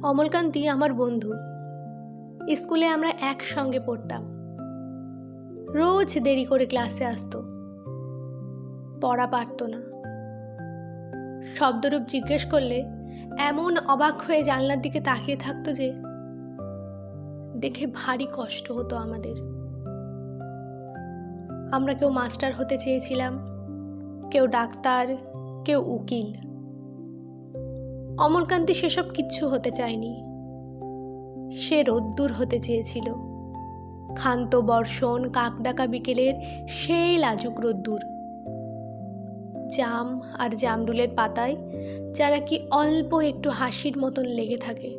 অমলকান্তি আমার বন্ধু। স্কুলে আমরা একসঙ্গে পড়তাম। রোজ দেরি করে ক্লাসে আসতো, পড়া পারত না। শব্দরূপ জিজ্ঞেস করলে এমন অবাক হয়ে জানলার দিকে তাকিয়ে থাকতো যে দেখে ভারী কষ্ট হতো আমাদের। আমরা কেউ মাস্টার হতে চেয়েছিলাম, কেউ ডাক্তার, কেউ উকিল। অমলকান্তি সেসব কিচ্ছু হতে চায়নি। সে রোদ্দুর হতে চেয়েছিল, ক্ষান্ত বর্ষণ, কাকডাকা বিকেলের সেই লাজুক রোদ্দুর। জাম আর জামরুলের পাতায় যারা কি অল্প একটু হাসির মতন লেগে থাকে।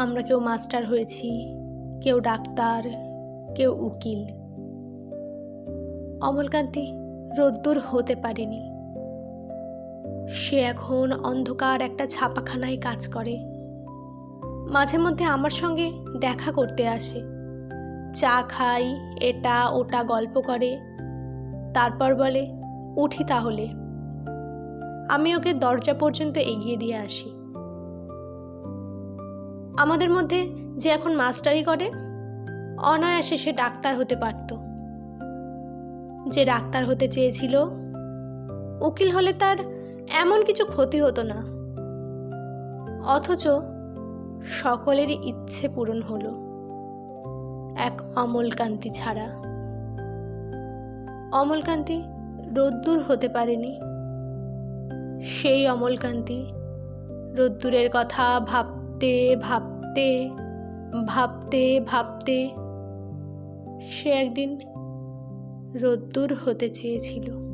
আমরা কেউ মাস্টার হয়েছি, কেউ ডাক্তার, কেউ উকিল। অমলকান্তি রোদ্দুর হতে পারেনি। সে এখন অন্ধকার একটা ছাপাখানায় কাজ করে। মাঝে মধ্যে আমার সঙ্গে দেখা করতে আসে, চা খাই, এটা ওটা গল্প করে, তারপর বলে উঠি তাহলে। আমি ওকে দরজা পর্যন্ত এগিয়ে দিয়ে আসি। আমাদের মধ্যে যে এখন মাস্টারি করে, অনায়াসে সে ডাক্তার হতে পারত। যে ডাক্তার হতে চেয়েছিল, উকিল হলে তার এমন কিছু ক্ষতি হতো না। অথচ সকলেরই ইচ্ছে পূরণ হলো, এক অমলকান্তি ছাড়া। অমলকান্তি রোদ্দুর হতে পারেনি। সেই অমলকান্তি রোদ্দুরের কথা ভাবতে ভাবতে ভাবতে ভাবতে সে একদিন রোদ্দুর হতে চেয়েছিল।